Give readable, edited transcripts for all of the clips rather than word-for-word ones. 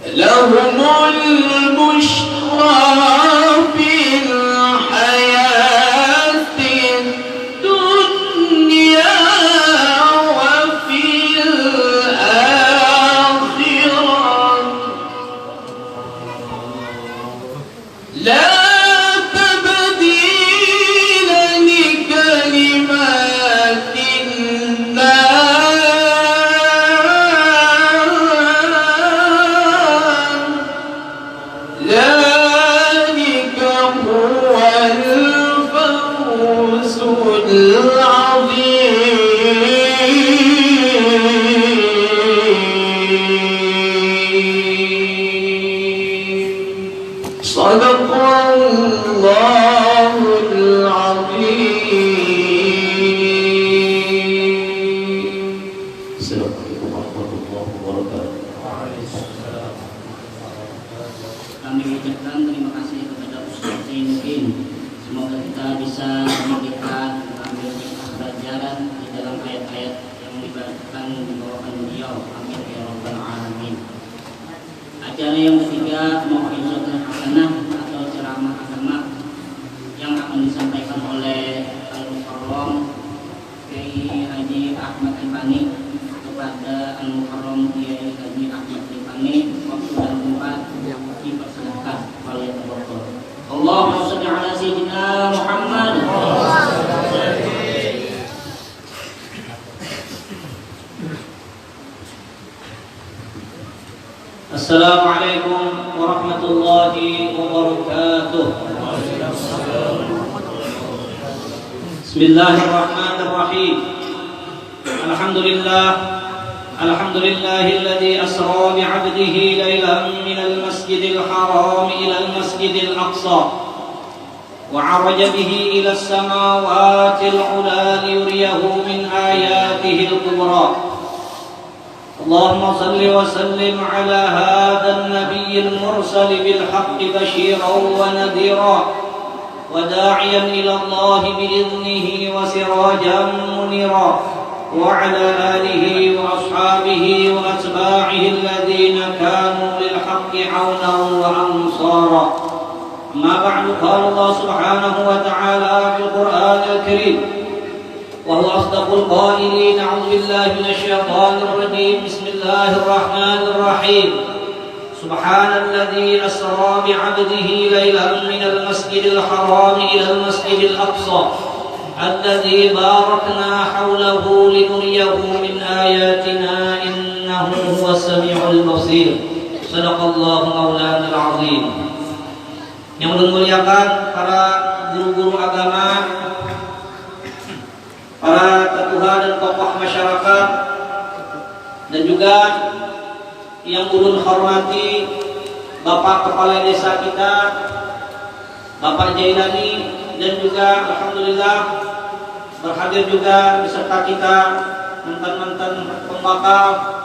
لهم البشرى في الحياة الدنيا وفي الآخرة لا تبديل لكلمات ذلك هو الفوز العظيم صدق الله العظيم. Assalamualaikum warahmatullahi wabarakatuh. Kami ucapkan terima kasih kepada Ustaz Zainuddin. Semoga kita bisa memberikan mengambil pelajaran di dalam ayat-ayat yang dibawakan beliau. Amin ya rabbal alamin. Acara yang ketiga mau'izatul hasanah atau ceramah agama yang akan disampaikan oleh Al-Mukarram Kiai Haji Ahmad Rifani kepada Al-Mukarram Kiai Haji Ahmad Rifani. Waktu dan tempat yang dipersilakan oleh Bapak. Allahumma shalli ala sayyidina Muhammad. Assalamualaikum warahmatullahi wabarakatuh. Bismillahirrahmanirrahim. Alhamdulillahilladzi asra bi'abdihi lailan minal masjidil haram ilal masjidil aqsa wa 'araja bihi ilas samawatil 'ula liyuriyahu min ayatihil kubra. اللهم صل وسلم على هذا النبي المرسل بالحق بشيرا ونذيرا وداعيا إلى الله بإذنه وسراجا منيرا وعلى آله وأصحابه وأتباعه الذين كانوا للحق عونا وأنصارا. ما بعد قال الله سبحانه وتعالى في القرآن الكريم وهو أصدق القائلين أعوذ بالله من الشيطان الرجيم بسم الله الرحمن الرحيم سبحان الذي أسرى بعبده ليلا من المسجد الحرام إلى المسجد الأقصى الذي باركنا حوله لنريه من آياتنا إنه هو السميع البصير صدق الله مولانا العظيم. Yang memuliakan para guru-guru agama, para ketua dan tokoh masyarakat, dan juga yang ulun hormati Bapak Kepala Desa kita, Bapak Jailani, dan juga alhamdulillah berhadir juga beserta kita mantan-mantan pembakal.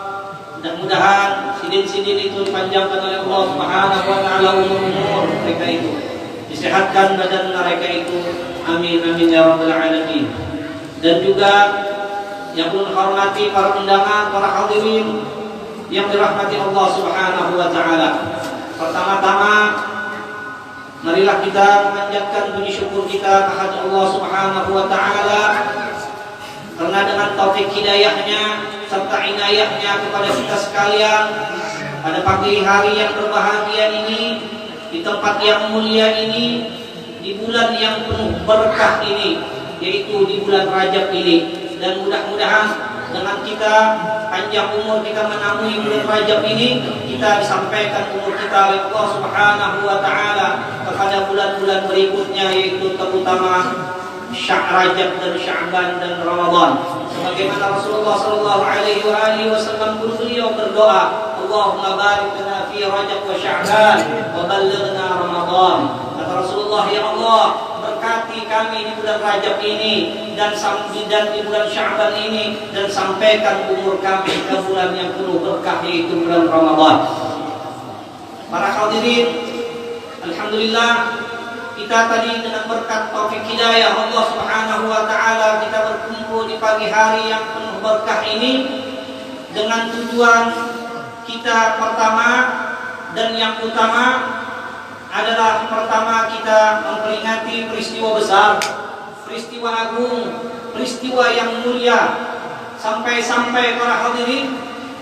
Mudah-mudahan sidin-sidin itu dipanjangkan oleh Allah Subhanahu wa taala umur mereka itu, disehatkan badan mereka itu, amin amin ya rabbal alamin. Dan juga yang ulun hormati para undangan, para hadirin yang dirahmati Allah Subhanahu wa taala. Pertama-tama marilah kita memanjatkan puji syukur kita kepada Allah Subhanahu wa taala karena dengan taufik hidayahnya serta inayahnya kepada kita sekalian pada pagi hari yang berbahagia ini, di tempat yang mulia ini, di bulan yang penuh berkah ini, yaitu di bulan Rajab ini. Dan mudah-mudahan dengan kita panjang umur kita menamui bulan Rajab ini, kita disampaikan umur kita oleh Allah Subhanahu wa taala kepada bulan-bulan berikutnya, yaitu terutama Rajab dan Sya'ban dan Ramadan. Sebagaimana Rasulullah sallallahu alaihi wasallam beliau berdoa, Allahumma barik lana fi Rajab wa Sya'ban wa ballighna Ramadan. Kata Rasulullah, ya Allah, berkati kami di bulan Rajab ini dan di bulan Sya'ban ini, dan sampaikan umur kami ke bulan yang penuh berkah, yaitu bulan Ramadan. Para hadirin, alhamdulillah kita tadi dengan berkat taufik hidayah Allah Subhanahu wa taala kita berkumpul di pagi hari yang penuh berkah ini dengan tujuan kita pertama dan yang utama adalah pertama kita memperingati peristiwa besar, peristiwa agung, peristiwa yang mulia. Sampai-sampai para hadirin,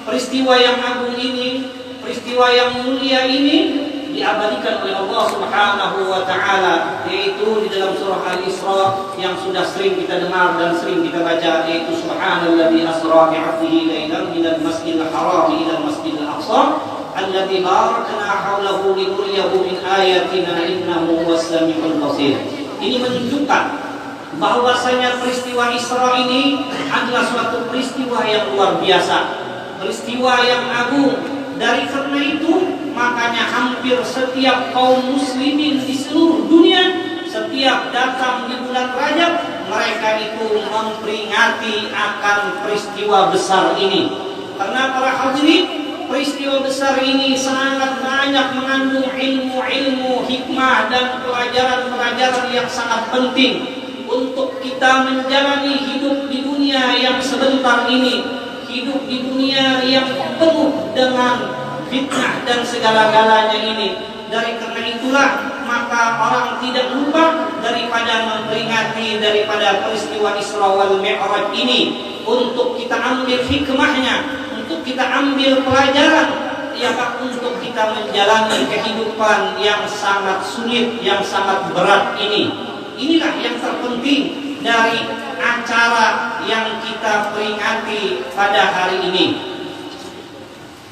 peristiwa yang agung ini, peristiwa yang mulia ini diabadikan oleh Allah Subhanahu wa taala, yaitu di dalam surah Al-Isra yang sudah sering kita dengar dan sering kita baca, yaitu subhanalladzi asra bi 'abdihi lailan minal masjidil haram ila masjidil aqsa alladzi barakna haulahu linuriyahu min ayatina innahu huwas samiul basir. Ini menunjukkan bahwasanya peristiwa Isra ini adalah suatu peristiwa yang luar biasa, peristiwa yang agung. Dari karena itu, makanya hampir setiap kaum muslimin di seluruh dunia, setiap datang di bulan Rajab, mereka itu memperingati akan peristiwa besar ini. Karena para hadirin, peristiwa besar ini sangat banyak mengandung ilmu-ilmu, hikmah dan pelajaran-pelajaran yang sangat penting untuk kita menjalani hidup di dunia yang sebentar ini, hidup di dunia yang penuh dengan fitnah dan segala-galanya ini. Dari karena itulah maka orang tidak lupa daripada memperingati daripada peristiwa Isra wal Mi'raj ini, untuk kita ambil hikmahnya, untuk kita ambil pelajaran, ya Pak, untuk kita menjalani kehidupan yang sangat sulit, yang sangat berat ini. Inilah yang terpenting dari acara yang kita peringati pada hari ini.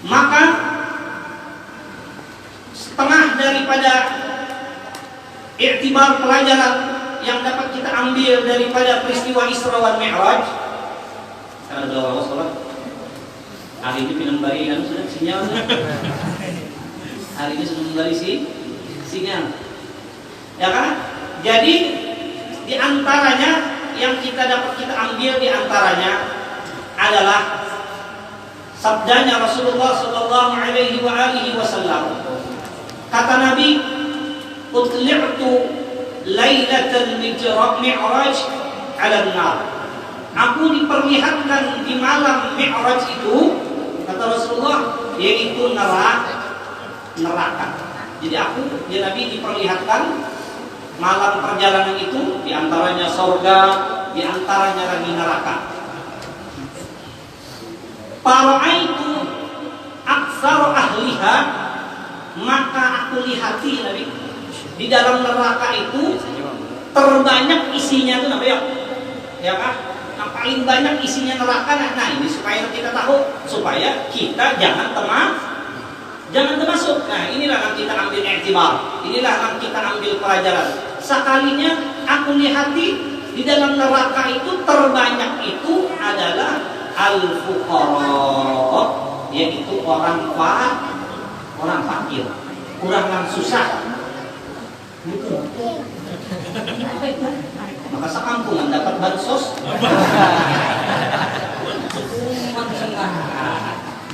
Maka setengah daripada iktibar pelajaran yang dapat kita ambil daripada peristiwa Isra wal Mi'raj. Karena doa sholat hari ini pinang bari kan sudah sinyal. Hari ini sudah kembali sinyal, ya kan? Jadi di antaranya yang kita dapat kita ambil di antaranya adalah sabdanya Rasulullah sallallahu alaihi wasallam. Kata Nabi, "Utli'tu lailatal mi'raj 'ala an-nar." Aku diperlihatkan di malam Mi'raj itu, kata Rasulullah, yaitu neraka. Jadi Nabi diperlihatkan malam perjalanan itu, diantaranya surga, diantaranya lagi neraka. Para'aitu aksar ahliha, maka aku lihati Nabi, di dalam neraka itu terbanyak isinya itu Nabi, ya kan? Yang paling banyak isinya neraka. Nah ini supaya kita tahu, supaya kita jangan termasuk. Nah inilah yang kita ambil iktibar, inilah yang kita ambil pelajaran. Sekalinya aku lihati di dalam neraka itu terbanyak itu adalah al-fuqara, yaitu orang fakir, orang yang susah. Maka sekampungan dapat bansos.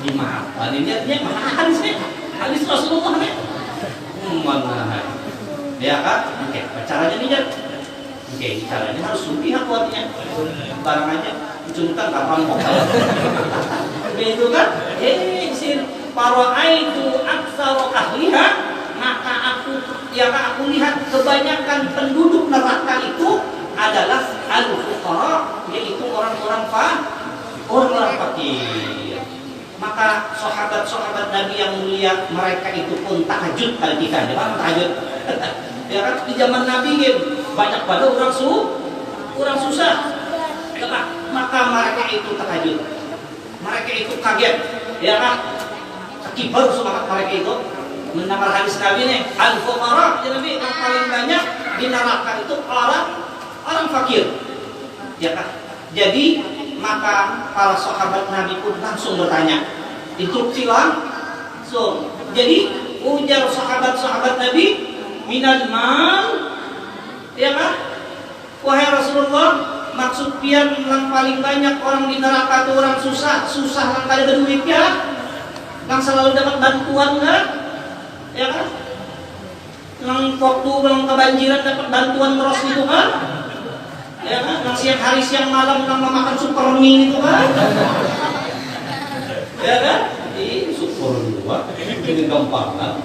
Gimana? Dia mana hadis Rasulullah nih? Mana? Ya kan? Oke, caranya nih kan? Oke, caranya harus lebih kuatnya. Barang aja dicuntan kapan mau kalah. Begitu kan? Sir para'aitu aktsaru ahliha, maka aku lihat kebanyakan penduduk neraka itu adalah al-fuqara, yaitu orang-orang fakir. Maka sahabat-sahabat Nabi yang mulia, mereka itu pun tahajud kali kita, ya kan? Tahajud. Ya kan, di zaman Nabi banyak pada orang susah. Ya kan? Maka mereka itu tahajud. Mereka itu kaget, ya kan? Kibar semangat mereka itu mendengar hadis Nabi nih, al-fuqara, ya Nabi, yang paling banyak di neraka itu orang fakir. Ya kan? Jadi maka para sahabat Nabi pun langsung bertanya, instruksi langsung. Jadi ujar sahabat-sahabat Nabi, minal mal, ya kan? Wahai Rasulullah, maksud pian yang paling banyak orang di neraka itu orang susah yang kada ada duit ya, yang selalu dapat bantuan kan? Ya kan? Yang waktu yang kebanjiran dapat bantuan terus itu kan? Ya kan? Yang siang hari siang malam yang makan super mie itu kan? Ya kan? Super dua. Dengan gampang kan?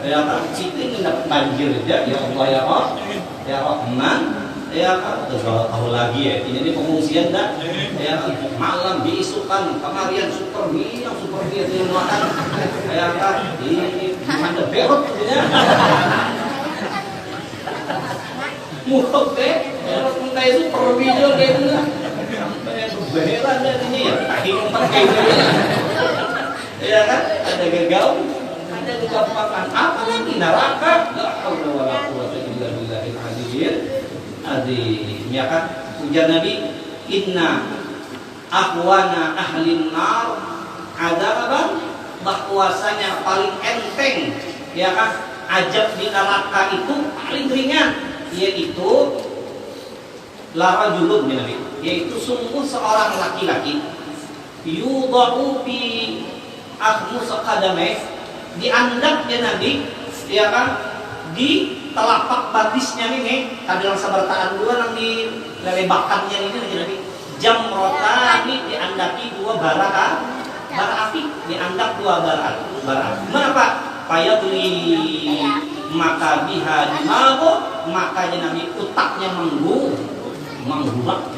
Ya kan, kita ini dapat banjir aja, ya Allah ya Rahman, ya kan, tahu lagi ya, ini pengungsian dah, ya kan, malam diisukan, kemarian super dia makan, ya kan, ini ada berot ya, mulut berot kayak super video kayak itu lah, sampai berberan dan ini ya, hidup pakai ya kan, ada gagal, ada kegampakan, apalagi neraka, la haula wala quwwata illa billahil aliyyil azim. Ya kan, ujar Nabi, inna ahwana ahlin nar adzaban, bahwasanya paling enteng, ya kan, azab di neraka itu paling ringan, yaitu larajulun ya Nabi, yaitu sungguh seorang laki-laki yudha'u fi akhmus qadamih, diandapnya Nabi, ya kan, di telapak batisnya ini, kadang sebertaan dua nang di lelebakannya ini Nabi, jamrotani, diandaki dua bara api, diandap dua bara. Kenapa? Fayadli maka biha dimago, makanya Nabi utaknya menggurak.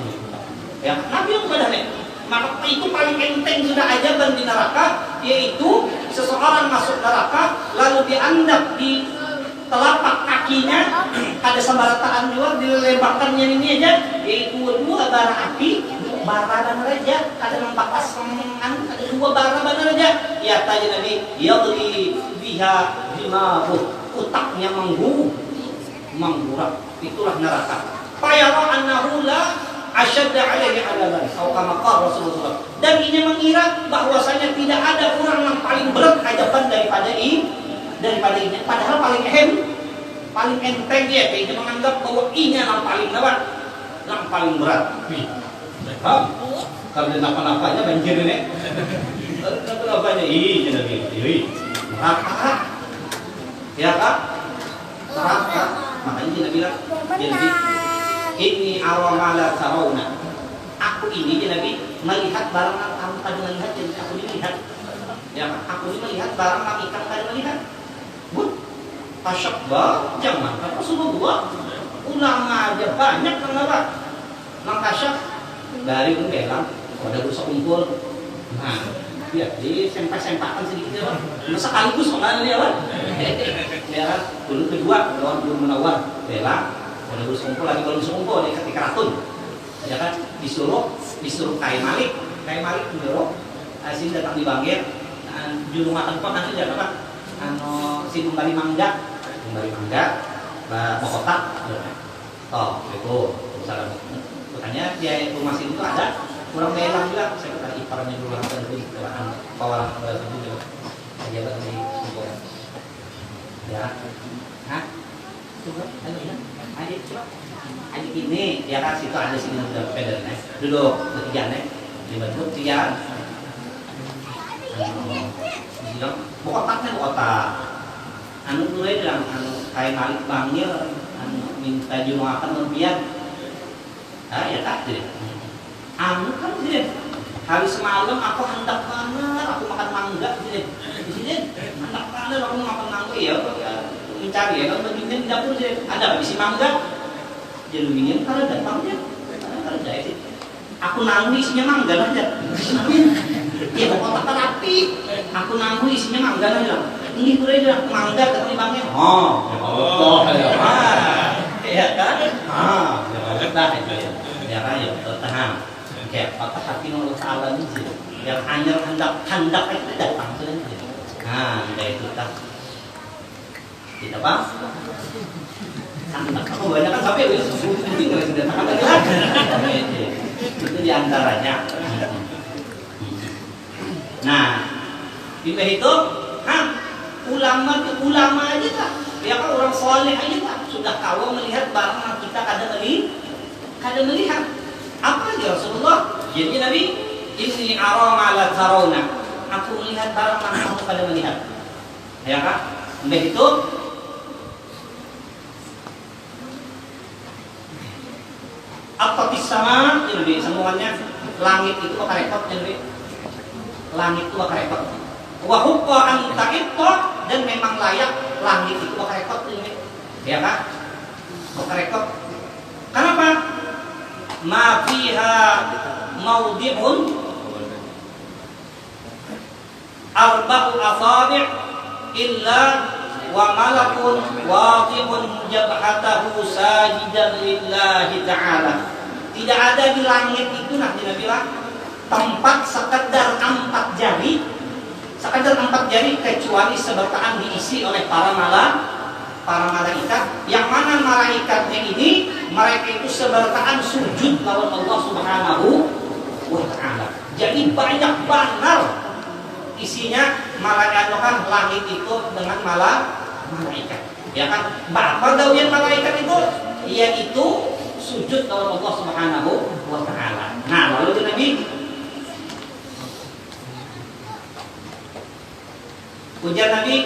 Ya, Nabi yang badane. Maka itu paling enteng sudah ajaban di neraka, yaitu seseorang masuk neraka lalu diandap di telapak kakinya ada sembarataan dua dilebakannya ini aja, yaitu dua bara api, bara dan raja, ada membakas ada dua bara dan raja. Ya tanya Nabi, yadri biha dimahu, utaknya menggurak, itulah neraka. Fayara annahu la asyadda alaihi adaban atau kama qala Rasulullah, dan ini mengira bahwasanya tidak ada orang yang paling berat ajaban daripada ini, padahal paling enteng dia, dia menganggap bahwa ini yang paling berat. Kalau napa-napanya banjir ini, napa-napanya neraka, ya kan, neraka. Makanya dia bilang, ini aramala tarawna. Aku ini ya Nabi melihat barang yang kamu pada melihat, jadi aku dilihat. Ya, aku ini melihat barang yang ikan pada melihat. Tasyabba, jangan Rasulullah. Ulama aja banyak kenapa? Nang tasyab dari belang, ada bursa kumpul. Nah, ya, di sempak-sempakan sedikit ya, Pak. Sekaligus mengalir ya, Pak. Ya, dulu kedua, belum menawar belang. Kalau bersumpul lagi, kalau bersumpul dia ketika ratun, ya kan, disuruh Kai Malik menyuruh sini datang di Bangir, juru makan kok nanti jangan apa, si kembali mangga, kotak, itu misalnya, makanya dia rumah sini itu ada, kurang belang juga, saya kata iparnya dulu langsung itu, bawa juga, aja bagi sumpul, ya, adik ini ya kan, situ ada sini udah pedalnya duduk ketiganya dibentuk tiga bilang kotaknya kotak mulai bilang kayak Malik Bangir minta jumakan lempian ya tak jadi kan jadi hari semalam aku hendak mana aku makan mangga jadi di sini hendak mana aku makan mangga ya mencari ya, kalau begini di dapur ada isi mangga, jadi begini kalau datangnya, kalau saya sih, aku nanggu isinya mangga aja, ya kotak rapi, aku nanggu isinya mangga aja, ini boleh aja mangga ketemu bangnya, ya kan, ya kan, ya tahan, kayak kotak hati Allah Taala ini, yang hanya hendak itu datang saja, dari itu tak. Tidak apa? Aku banyak kan sampai penting nggak sudah makan lagi. Itu diantaranya. Nah, itu, ulama aja tak? Ya kan orang soleh aja tak? Sudah kalau melihat barang yang kita kadang melihat. Apa lagi Rasulullah? Jadi Nabi, ini aramala tarawna. Aku melihat barang yang kamu pada melihat. Ya kan? Itu apa sama jadi sambungannya langit itu apa repot jadi langit itu apa repot Wa hukka an taqitta, dan memang layak langit itu bakarekot ini. Ya kan? Bakarekot. Kenapa? Ma fiha maudhi'un arba'u asabi' illa wa malakun waqifun jabhatahu sajidan lillahi ta'ala. Tidak ada di langit itu, nanti Nabi bilang, tempat sekedar 4 jari, kecuali seberkaan diisi oleh para malaikat. Yang mana malaikatnya ini, mereka itu seberkaan sujud lawan Allah Subhanahu wa ta'ala. Jadi banyak benar isinya malaikat, kan langit itu dengan malaikat. Ya kan? Apa dawian malaikat itu? Yaitu sujud lawan Allah Subhanahu wa ta'ala. Nah, lalu Nabi ujar Nabi,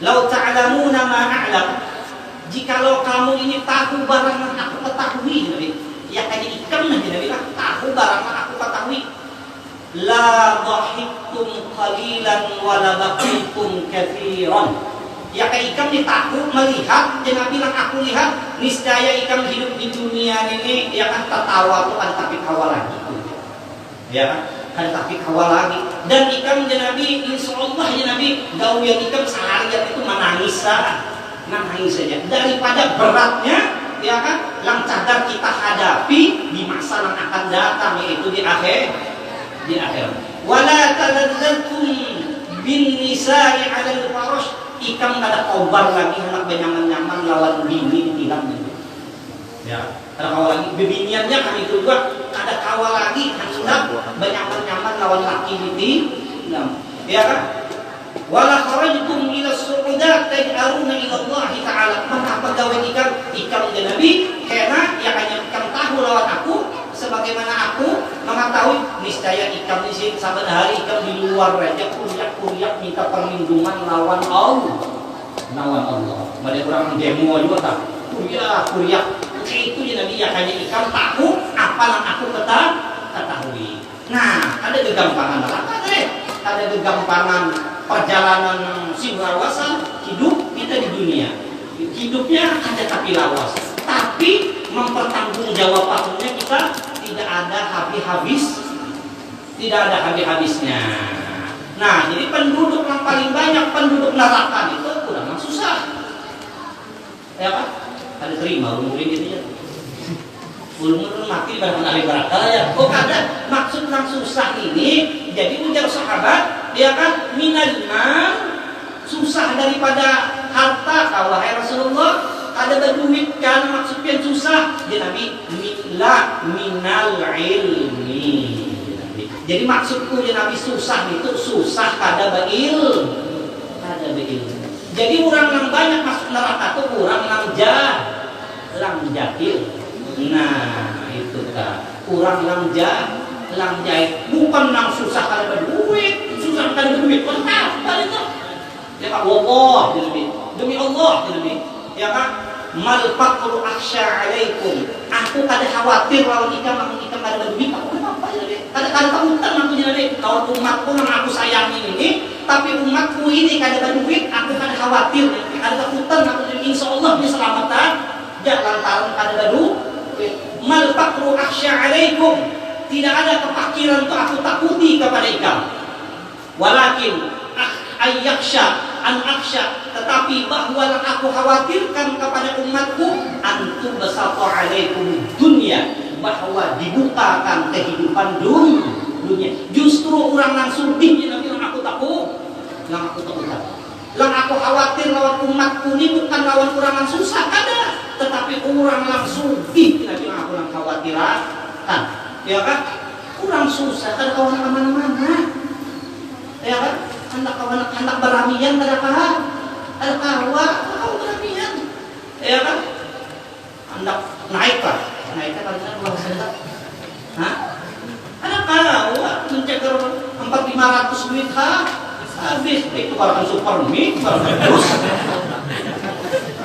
"Lau ta'lamuna ma a'lam." Jikalau kamu ini tahu barang yang aku ketahui, Nabi. Ya kayak ikan aja Nabi lah, tahu barang yang aku ketahui. La dhahiktum qalilan wa la baqitum katsiran. Ya kayak ikan tahu melihat, jangan bilang aku lihat, niscaya ikan hidup di dunia ini ya kan tertawa tuh kan tapi kawal lagi. Ya kan tapi kawal lagi. Dan ikan Nabi, insyaallah ya Nabi, gawian ikan seharian itu menangis saja daripada beratnya ya kan yang cadar kita hadapi di masa yang akan datang, yaitu di akhir. Wala taladzaltum bin nisa'i 'alal farash. Ikan kada kobar lagi hendak benyaman-nyaman lawan bini hilang gitu. Ya, kada kawal lagi bebiniannya kan itu juga kada kawal lagi hendak benyaman-nyaman lawan laki di hilang. Ya kan? Wala kharajtum ila su'udat taj'aruna ila Allah ta'ala. Mengapa gawe ikan Nabi? Karena ya hanya ikan tahu lawan aku, sebagaimana aku mengetahui niscaya ikan di sini saban hari ikan di luar aja kuriak minta perlindungan lawan Allah. Mereka orang demo juga tak kuriak. Itu ya Nabi, ya hanya ikan tahu apa yang aku ketahui. Nah, ada kegampangan ada kegampangan perjalanan singrawasa hidup kita di dunia. Hidupnya ada tapi lawas, tapi mempertanggungjawabkannya kita tidak ada habis-habisnya. Nah, jadi penduduk yang paling banyak, penduduk neraka itu kurang susah. Ya kan? Ada terima umur ini ya. Ulumur mati barang ahli neraka ya. Kok ada maksud yang susah ini? Jadi ujar sahabat, ya kan, minal mal, susah daripada harta. Wahai Rasulullah, ada berduit kan maksudnya susah. Ya Nabi, minal ilmi. Jadi maksudku ya Nabi, susah itu susah kada berilmu. Jadi orang yang banyak masuk neraka itu orang yang jahil. Nah, itu kan. Orang yang jahil, bukan yang susah kada berduit, apa itu? Ya Pak, wallah demi Allah ya kan? Mal faqru akhsha alaikum. Aku kada khawatir lawan ikan kada berduit, aku kenapa ya? Kada utang aku jadi kalau umatku yang aku sayangi ini, tapi umatku ini kada berduit, aku kada khawatir, kada utang aku jadi insyaallah dia selamatan. Jangan lantaran kada berduit. Mal faqru akhsha alaikum. Tidak ada kefakiran untuk aku takuti kepada ikan. Walakin tetapi bahwa yang aku khawatirkan kepada umatku antum basata alaikum dunia, bahwa dibukakan kehidupan dunia. Justru orang yang sugih yang aku takut. Yang aku khawatir lawan umatku ini bukan lawan orang yang susah kada, tetapi orang yang sugih yang aku khawatirkan. Ya kan? Kurang susah kan kawan mana-mana. Ya kan? Anak beramian ada kawa beramian. Ya kan? Anak naik kan bahasa. Hah? Anak kawa mencegar 400-500 duit habis itu kalau super mie terus.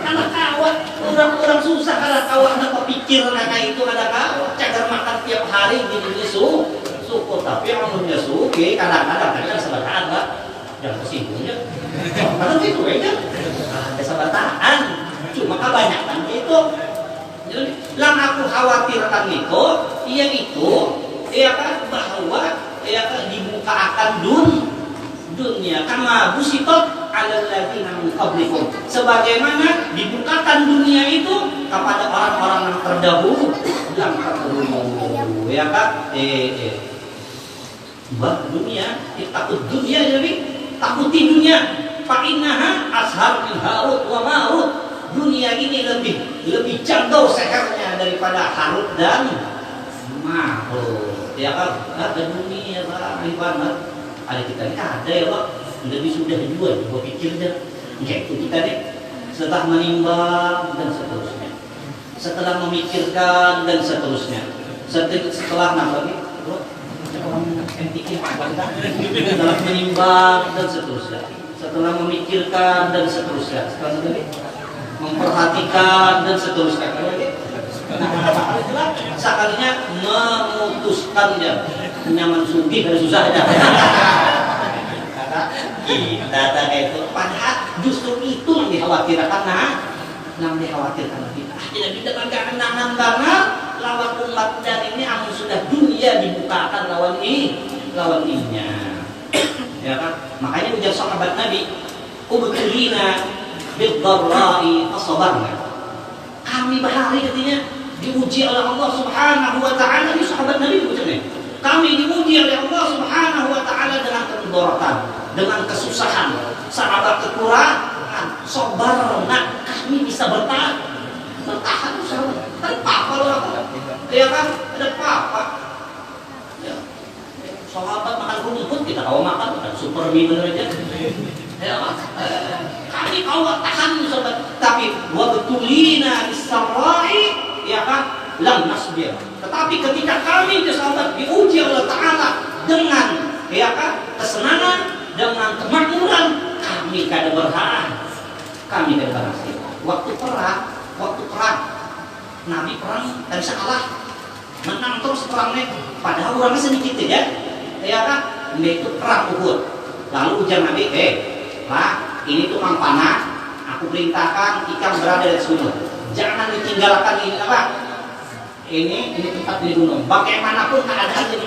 Anak kawa orang susah kada kawa ada kepikir kayak itu ada kawa cagar makan tiap hari di syukur, tapi amunnya suki kadang-kadang kan sebenarnya jangan kesinggungnya. Karena itu aja. Ada sabataan. Cuma kebanyakan itu. Jadi, yang aku khawatirkan itu, ya kan bahwa ya kan dibuka akan dunia kama busitot alal ladzina min qablikum, sebagaimana dibukakan dunia itu kepada orang-orang yang terdahulu ya kan dunia takut dunia, jadi takuti dunia fa innaha ashar min harut wa marut. Dunia ini lebih jangkau sehernya daripada Harut dan Marut. Ya kan? Ada dunia Pak, banget. Ada kita ini ada ya Pak. Lebih sudah jual, gua pikir dah. Kayak itu kita nih. Setelah menimbang dan seterusnya. Setelah memikirkan dan seterusnya. Setelah lagi, setelah menimbang dan seterusnya. Setelah memikirkan dan seterusnya. Setelah lagi memperhatikan dan seterusnya. Sekalinya memutuskan ya, nyaman sugi dan susahnya. Kita kayak itu, padahal justru itu yang dikhawatirkan, yang dikhawatirkan kita. Tidak kita kenangan banget lawan umat dan ini amun sudah dunia dibukakan lawan ininya. Ya kan? Makanya ujar sahabat Nabi, ubtulina bid-dharra'i asabarna. Kami bahari katanya diuji oleh Allah Subhanahu wa taala. Ini sahabat Nabi ucapnya. Kami diuji oleh Allah Subhanahu wa taala dengan kemudaratan, dengan kesusahan, sahabat kekurangan, sabarna. Kami bisa bertahan sahabat. Ada apa loh aku? Ya kan? Ada apa? Ya. Sahabat makan rumput kita kalau makan super mie bener aja. Ya kan? Kami kawat tahan sahabat, tapi wa betulina bisarra'i ya kan lam nasbir. Tetapi ketika kami sahabat diuji oleh Ta'ala dengan ya kan kesenangan, dengan kemakmuran, kami kada berharap, kami kada berhasil. Waktu perang Nabi perang dan bisa kalah, menang terus perangnya, padahal orangnya sedikit ya kan? Itu perang Uhud. Lalu ujar Nabi, Pak, ini tukang panah, aku perintahkan ikan berada di sumur. Jangan ditinggalkan ini apa? Ini tempat di gunung. Bagaimanapun keadaannya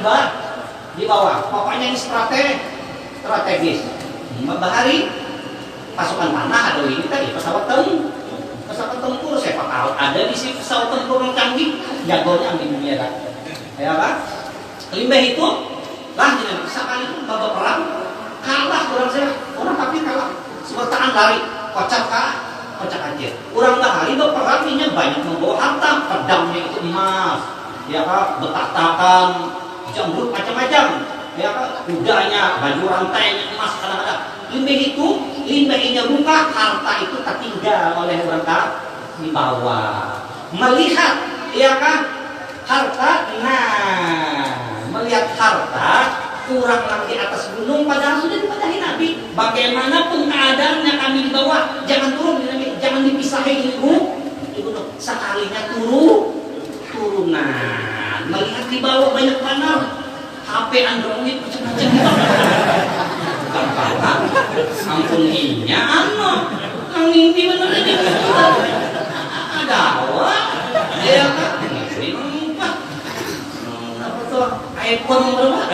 di bawah. Pokoknya ini strategis. Bahari pasukan panah ada ini tadi pesawat tempur. Siapa tahu ada di sini pesawat tempur yang canggih, jagonya di dunia kan? Ya kan? Limbah itu lah jadi sekali itu babak perang kalah orang kafir kalah. Sebertaan lari, kocak aja. Orang bahari berperangnya banyak membawa harta, pedangnya itu emas, ya kan, betatakan, jamrut macam-macam, ya kan, kudanya, baju rantainya emas kadang-kadang. Limbahnya buka, harta itu tertinggal oleh orang di bawah. Melihat, ya kan, harta, melihat harta kurang lagi atas gunung, padahal sudah dipatahi Nabi. Bagaimanapun keadaannya kami di bawah, jangan turun di Nabi, jangan dipisahin di gunung. Sekalinya turunan. Melihat di bawah banyak panel, HP Android macam-macam. Bukan panel, ampun inya ang mimpi bener ini. Ada awak, ya kan? Apa tuh? iPhone berapa?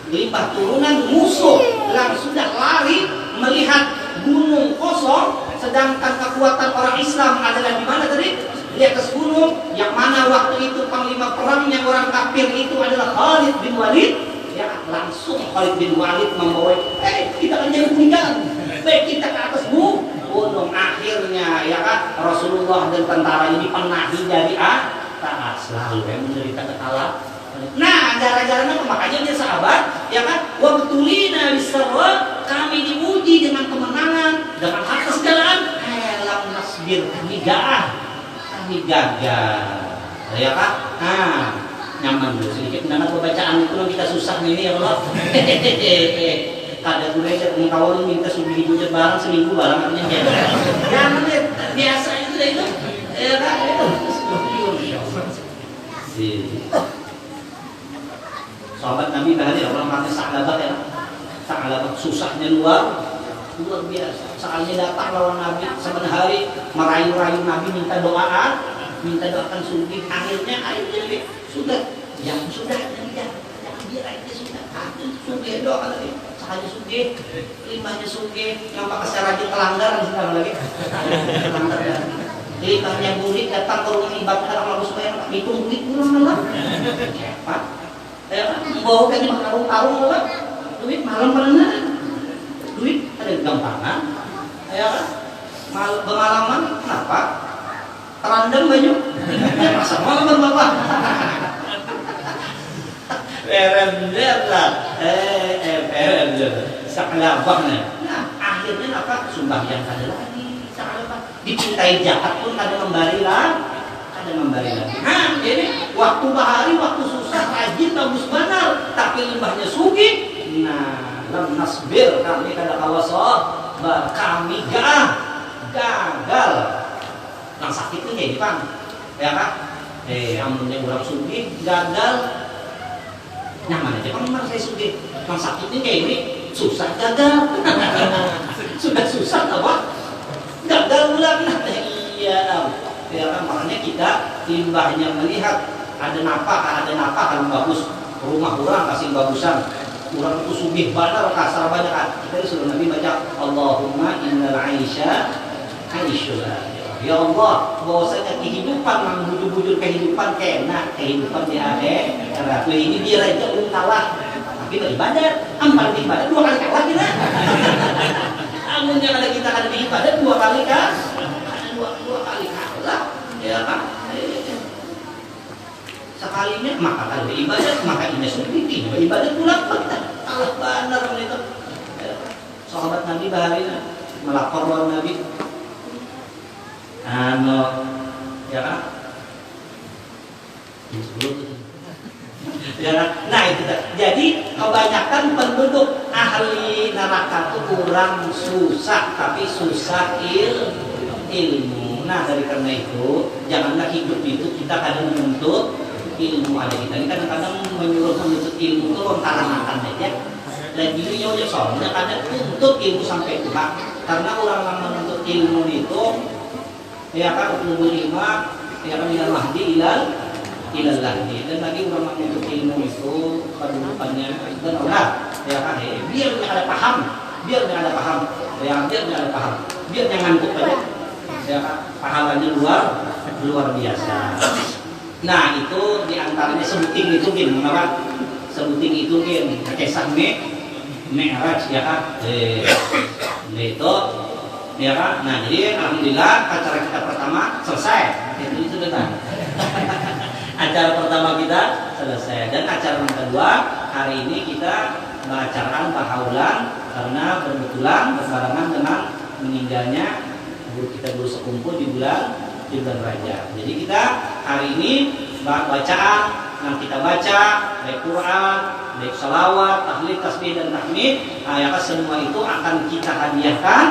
Limpah turunan musuh yang sudah lari melihat gunung kosong, sedangkan kekuatan orang Islam adalah di mana tadi? Di atas gunung, yang mana waktu itu panglima perangnya orang kafir itu adalah Khalid bin Walid. Ya langsung Khalid bin Walid membawa, kita akan jadi peninggalan, baik kita ke atas gunung. Akhirnya ya kan Rasulullah dan tentara ini penahi dari atas, lalu yang menderita kekalahan. Nah, gara-gara makanya dia sahabat, ya kan? Wa betulina bisarra, kami diuji dengan kemenangan, dengan harta segalaan. Lam nasbir, kami gagal, ya kan? Nyaman dulu sedikit. Karena pembacaan itu kita susah ini ya Allah. Kada gue aja mengkawal minta subuh budget barang seminggu barang artinya jangan biasa itu deh itu, ya kan? Itu sahabat Nabi bahari orang mati Sa'labah ya. Sa'labah susahnya luar biasa. Soalnya datang lawan Nabi sebenarnya hari merayu-rayu Nabi minta doakan sugih. Akhirnya sudah jangan biar aja sudah. Sugih doa lagi. Sekali sugih, limbahnya sugih, nampak keseraji pelanggaran sekarang lagi. Pelanggaran. Limbahnya burik datang ke rumah ibadah orang lalu supaya hitung duit kurang lah. Hebat. Bawa kayak di karung-karung lah. Duit malam pernah. Duit ada gampangan. Ya kan? Pengalaman kenapa? Terandam baju. Masa malam bapak. Berender lah. Saklabahnya. Nah, akhirnya apa? Sumbang yang ada lagi. Saklabah. Dicintai jahat pun ada membari lagi. Nah, jadi waktu bahari, waktu susah, rajin, bagus benar, tapi limbahnya sugih. Nah, lam nasbir kami kada kawasoh, kami gagal. Yang sakit itu jadi pan, ya kan? Amunnya orang sugih gagal. Nyaman aja kan saya sugih. Yang sakit ini kayak ini susah gagal. Sudah susah apa? Gagal ulang. Iya. Ya kan, makanya kita limbahnya melihat ada napa kalau bagus rumah orang kasih bagusan orang itu sugih benar kasar banyak kita disuruh Nabi baca Allahumma innal aisha aishul ya Allah bahwasanya kehidupan menghujur-hujur kehidupan kena kehidupan di akhirat ini dia aja belum kalah tapi beribadah ampar ibadah 2 kali kalah kita amun yang ada kita ada di ibadah 2 kali kan ada 2 kali kalah ya kan sekalinya maka kalau ibadah maka ini sedikit ibadah pulang Allah benar itu sahabat Nabi bahari melapor lawan Nabi ya kan ya kan nah itu jadi kebanyakan penduduk ahli neraka itu kurang susah tapi susah ilmu. Nah dari karena itu janganlah hidup itu kita kadang menuntut ilmu ada kita ini kadang-kadang menyuruh menuntut ilmu itu lontaran-lontaran aja lagi nyonya soalnya kadang untuk ilmu sampai tua karena orang menuntut ilmu itu ya kan umur 5 ya kan minal mahdi ilal lahdi dan lagi orang menuntut ilmu itu kedudukannya dan orang ya kan biar ada paham biar ada paham biar jangan ngantuk aja ya kan pahalanya luar biasa. Nah itu diantaranya sebuting itu gin, mengapa? Sebuting itu gin, kisah Mi'raj ya kan? Itu ya kan? Nah jadi alhamdulillah acara kita pertama selesai. Itu sudah kan? Acara pertama kita selesai dan acara yang kedua hari ini kita mengacarkan bahaulan karena berkebetulan berbarengan dengan meninggalnya guru kita guru sekumpul di bulan Rajab. Jadi kita hari ini bacaan yang kita baca baik Quran, baik salawat, tahlil, tasbih dan tahmid, ya kan semua itu akan kita hadiahkan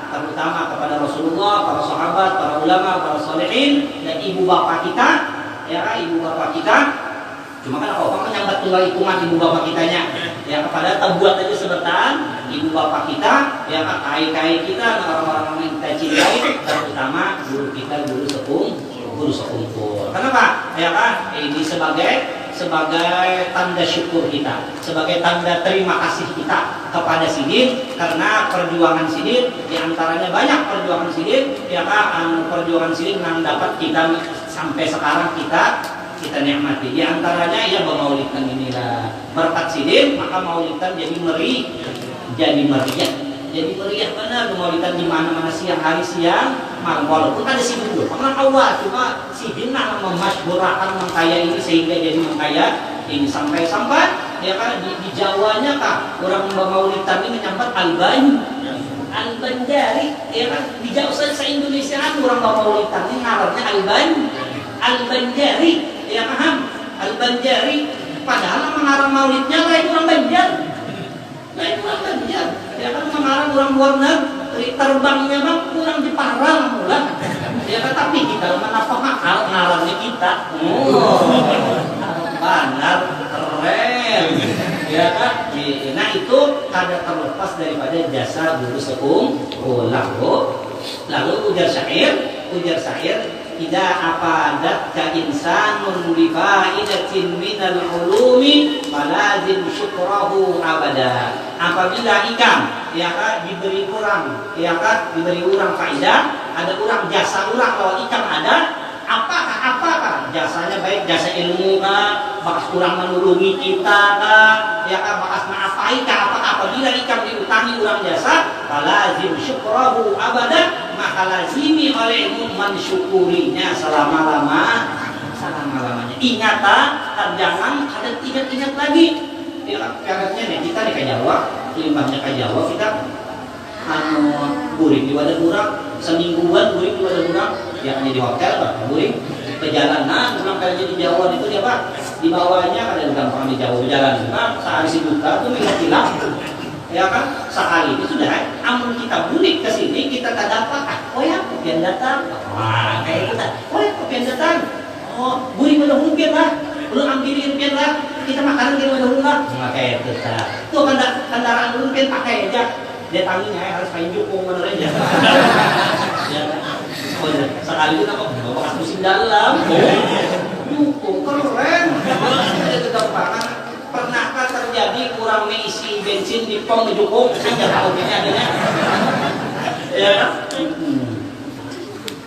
terutama kepada Rasulullah, para sahabat, para ulama, para sholihin dan ibu bapak kita, ya kan ibu bapak kita. Cuma kan orang menyambat tunggal hitungan ibu bapak kitanya, ya kepada buat aja sebentar ibu bapak kita, ya kan kai kita, orang-orang yang kita cintai, terutama guru kita guru sekumpul. Kenapa? Ya kan ini sebagai tanda syukur kita, sebagai tanda terima kasih kita kepada Sidin karena perjuangan Sidin diantaranya banyak perjuangan Sidin, ya kan perjuangan Sidin yang dapat kita sampai sekarang kita nikmati. Di antaranya ya bermaulidan inilah berkat Sidin maka maulidan jadi meriah benar bermaulidan di mana-mana siang hari siang malam walaupun ada sibuk dulu karena awal cuma Sidin memasyhurkan mengkaya ini sehingga jadi mengkaya ini sampai ya kan di Jawanya kah orang bermaulidan ini menyambat Al-Banjari ya kan di Jawa se Indonesia orang bermaulidan ini ngarannya Al-Banjari ya paham Al-Banjari padahal mengarang maulidnya lain orang Banjar ya kan mengarang orang luar negeri terbangnya bang kurang di Parang lah ya kan tapi kita menapa makal ngarangnya kita benar keren, ya kan? Nah itu kada terlepas daripada jasa guru sepuh. Lalu ujar syair, ida apadat ka insanun bi fa'idatin minal ulumi falazim syukrahu abada. Apabila ikan ya kan diberi orang faedah, ada orang jasa orang kalau ikan ada, apakah jasanya, baik jasa ilmu kah, bakas kurang menolongi kita kah, ya kan, bakas maapai kah, apabila ikan diutangi orang jasa falazim syukrahu abada, maka lazimi olehmu mensyukurinya selama-lamanya. Ingat jangan ada ingat lagi. Ya, karetnya nih kita di Kajawa, limbahnya Kajawa kita buring di wadah kurang, semingguan buring di wadah kurang, ya di hotel Pak, buring perjalanan pulang kerja di Jawa itu dia Pak, di bawahnya ada gampang di Jawa berjalan, Pak, sehari sejuta tuh minggu hilang. Ya kan, sekali itu sudah amun kita bulik ke sini kita tak dapat ya kopian datang, kayak kita ya kopian datang, bulik udah mungkin lah, belum ambilin pian lah, kita makanan kita udah lah, kayak itu tuh kendaraan mungkin pakai aja, dia tanginya harus kain jukung mana aja. Ya kan, sekali itu apa bawa musim dalam, jukung keren, itu gampang. Pernahkah terjadi kurang isi bensin di pom jukung? Saya tahu ini adanya. Ya kan?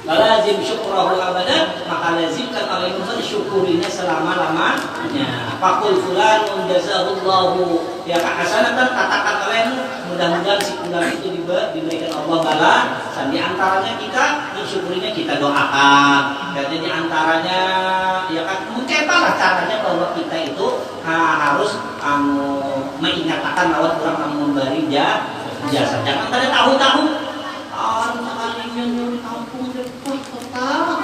Lazim syukrahu abada, maka lazimkan olehmu mensyukurinya selama-lamanya. Faqul fulanun jazahullahu ya hasanatan, katakan olehmu mudah-mudahan si fulan itu diberikan Allah balasan. Di antaranya kita mensyukurinya kita doakan. Dan di antaranya ya kan mungkin apa caranya bahwa kita itu harus mengingatkan lewat orang yang memberi jasa. Jangan pada tahu-tahu sekalinya nyuri kampung dekat kota,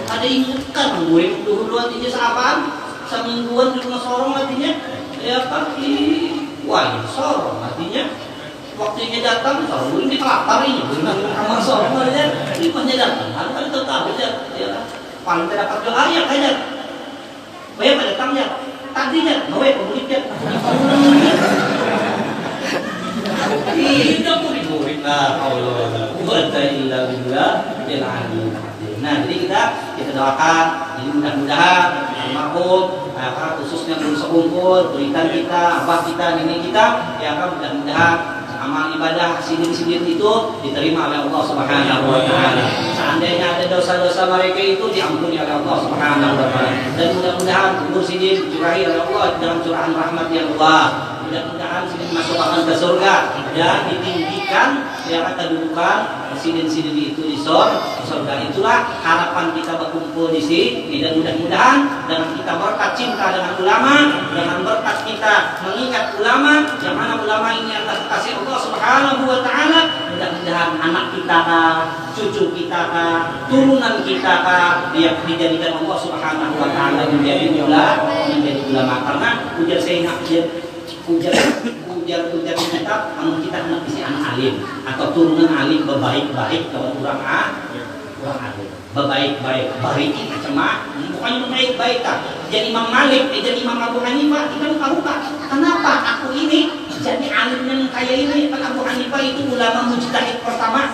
ada ingatkan gue dulu artinya apaan? Semingguan di rumah sorong artinya ya pagi, wah sorong artinya waktunya datang sorong ini kelapar ini, kamar sorong artinya ini datang, harus tahu aja ya paling tidak dapat doa ya kayaknya, bayar pada datangnya tadinya, bawa pemuliknya. Tidak murid-murid lah, Allah, wala illa billah, nah jadi kita doakan, jadi mudah-mudahan almarhum, khususnya guru sekumpul, berikan kita, abah kita, nenek kita, ya kan mudah-mudahan amal ibadah sidin-sidin itu diterima oleh Allah Subhanahu wa taala. Seandainya ada dosa-dosa mereka itu diampuni oleh Allah Subhanahu wa taala. Dan mudah-mudahan kubur sidin dicurahi oleh Allah dalam curahan rahmat yang Allah. Mudah-mudahan sidin masukkan ke surga dan ditinggikan ya kedudukan sidin-sidin itu di surga. Itulah harapan kita berkumpul di sini. Dan mudah-mudahan dengan kita berkat cinta dengan ulama, dengan berkat kita mengingat ulama, yang mana ulama ini adalah kasih Allah Subhanahu wa taala, mudah-mudahan anak kita cucu kita turunan kita dia dijadikan Allah Subhanahu wa taala menjadi ulama. Karena ujar saya ujar kita namun kita hendak isi anak alim atau turunan alim berbaik-baik kalau orang alim berbaik-baik ini macam bukannya berbaik-baik jadi Imam Malik jadi Imam Abu Hanifah kita lupa kenapa aku ini jadi alim yang kaya ini. Kan Abu Hanifah itu ulama mujtahid pertama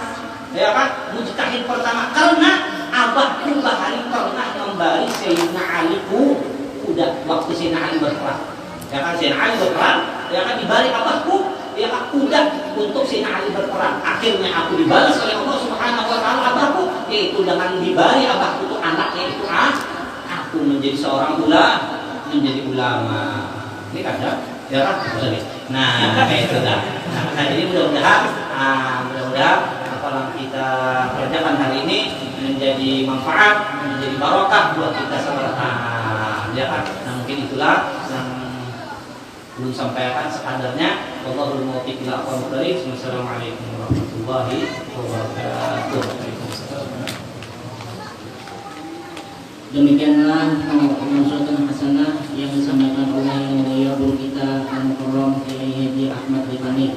ya kan, mujtahid pertama karena abahku bahari pernah memberi Sayyidina Ali kuda waktu Sayyidina Ali berperang ya kan, Sayyidina Ali berperang ya kan, dibalik abahku ya kan kuda untuk Sayyidina Ali berperang. Akhirnya aku dibalas oleh Allah Subhanahu wa taala abahku yaitu dengan dibalik abahku itu anaknya itu aku menjadi seorang menjadi ulama. Ini ada ya kan, nah kayak itu dah. Nah jadi mudah-mudahan apa yang kita kerjakan hari ini menjadi manfaat, menjadi barokah buat kita semua. Ya kan, nah mungkin itulah yang belum sampaikan sekadarnya. Wallahul muwaffiq ila aqwamit thoriq. Wassalamualaikum warahmatullahi wabarakatuh. Demikianlah pengusutan hasanah yang disampaikan oleh mulia guru kita Al-Mukarram Kiai Haji Ahmad Rifani.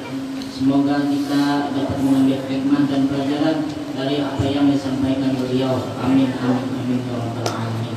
Semoga kita dapat mengambil hikmah dan pelajaran dari apa yang disampaikan beliau. Amin amin amin ya rabbal alamin.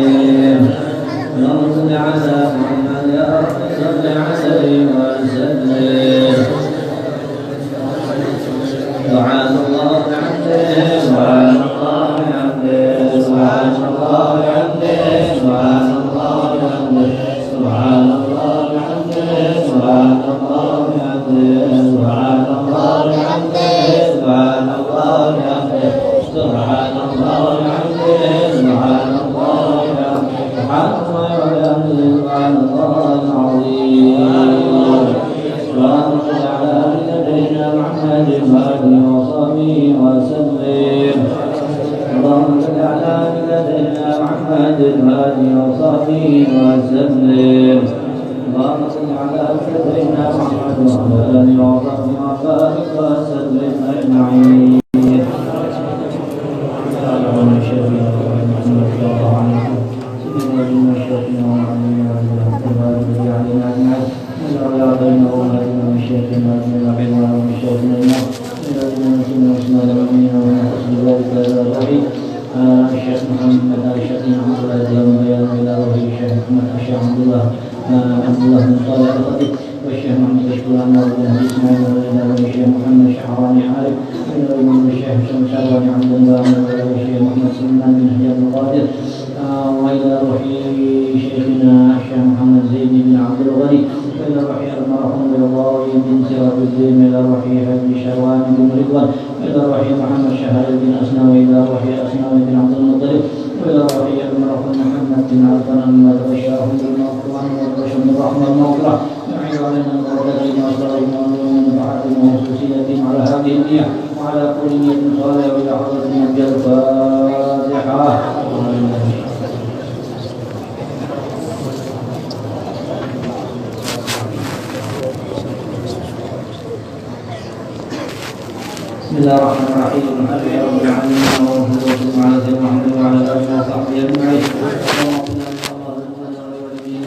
وسلم سبحان الله وبحمده سبحان الله وبحمده سبحان الله وبحمده سبحان الله وبحمده سبحان الله وبحمده سبحان الله وبحمده سبحان الله وبحمده سبحان الله وبحمده سبحان الله وبحمده سبحان الله وبحمده سبحان الله وبحمده سبحان الله العظيم اللهم صل على سيدنا محمد وآله وصحبه وسلم اللهم صل على سيدنا محمد وآله وصحبه وسلم اللهم صل على سيدنا محمد وعلى آله وصحبه وبارك وسلم أجمعين الشيخ محمد الشيخ عبد الله بيان الى روحه الشيخ محمد الشيخ عبد الله بن صالح الخطيب والشيخ محمد بشكور انور بن ابي اسماعيل الى روحه الشيخ محمد الشعراني عارف الى روحه الشيخ شمس شعراني عبد الله والى روحه الشيخ محمد سليمان بن حجاب القادر والى روح شيخنا الشيخ محمد زيد بن عبد الغني والى روح المرحوم بالله بن سراج الدين الى روح حج شروان بن رضوان والى روح محمد شهاب بن اسنان والى روح اسنان بن عبد المطلب والى روح المرحوم محمد بن عفان وتبشرهم بالمغفرة والبشر بالرحمة والمغفرة نعيد علينا البركة وأسرارنا ونفعتنا وخصوصيتنا على هذه النية وعلى كل نية صالحة إلى حضرة النبي الفاتحة. بسم الله الرحمن الرحيم الحمد لله رب العالمين والصلاة والسلام على سيدنا محمد وعلى آله وصحبه أجمعين.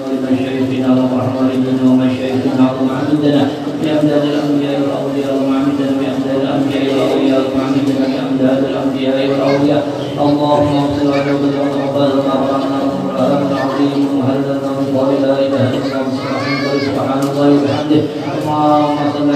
ولمشايخنا ومحمدنا ومشايخنا ومعبدنا بأمداد الأنبياء والأولياء ومعبدنا بأمداد الأنبياء والأولياء ومعبدنا بأمداد الأنبياء والأولياء. اللهم اغفر لنا وذنوبنا وقدرنا وقرنا والقرآن العظيم وهلنا من قول لا إله إلا الله سبحان الله وبحمده. اللهم صل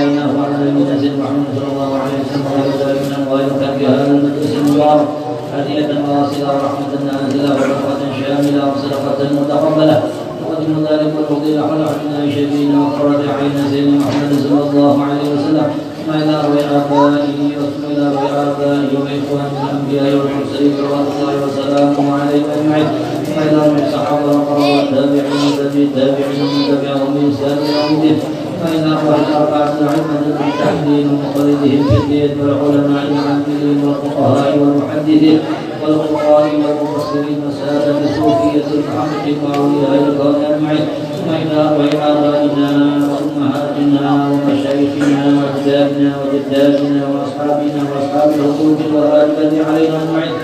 على نبينا سيدنا محمد صلى الله عليه وسلم وعلى آله وبارك في هذا المجلس المبارك هدية واصلة ورحمة نازلة ورحمة شاملة وصدقة متقبلة وقدم ذلك والفضيلة على حسن شفينا وقرة عين سيدنا محمد صلى الله عليه وسلم وإلى روي آبائه وإلى روي آبائه وإخوان الأنبياء والمرسلين صلوات الله وسلامه عليهم أجمعين وإلى روي الصحابة والقرابة والتابعين والتابعين ومن تبعهم بإحسان إلى يوم الدين وإلى روي الأربعة الأئمة المجتهدين ومقلدهم في الدين والعلماء العاملين والفقهاء والمحدثين والقراء والمفسرين والسادة الصوفية المحققين وأولياء الكون أجمعين وإلى روي آبائنا وأمهاتنا ومشايخنا وأجدادنا وجداتنا وأصحابنا وأصحاب الحقوق والواجبات علينا أجمعين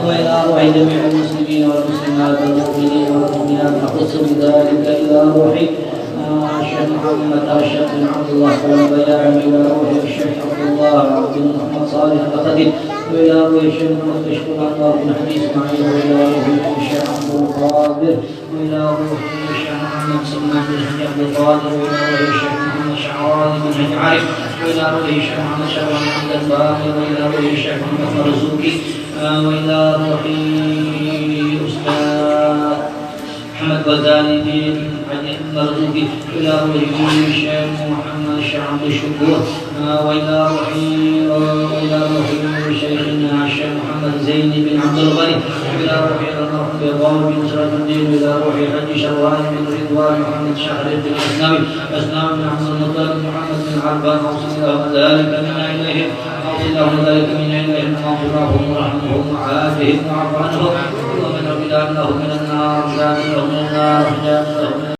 وإلى روح جميع المسلمين والمسلمات والمؤمنين والمؤمنات نخص بذلك إلى روح الشيخ محمد الشيخ بن عبد الله والبياع إلى روح الشيخ عبد الله بن محمد صالح الأخدي وإلى روح الشيخ محمد بشكور الله بن حديث إسماعيل وإلى روح الشيخ عبد القادر وإلى روح الشيخ محمد سلمان بن عبد القادر وإلى روح الشيخ محمد شعراني بن حج عارف وإلى روح الشيخ محمد شعراني عبد الباقي وإلى روح الشيخ محمد مرزوقي وإلى روح الأستاذ محمد غزالي بن مرزوقي إلى روح الشيخ محمد شعب الشكور وإلى روح شيخنا الشيخ محمد زين بن عبد الغني إلى روح المرحوم بضام بن سراج الدين إلى روح حج شروان بن رضوان محمد شهر بن أسنان بن عبد المطلب محمد بن عربان أوصل لهم ذلك منا إليهم واغفر لهم ورحمهم وعافهم وعف عنهم ومن رب لهم من النار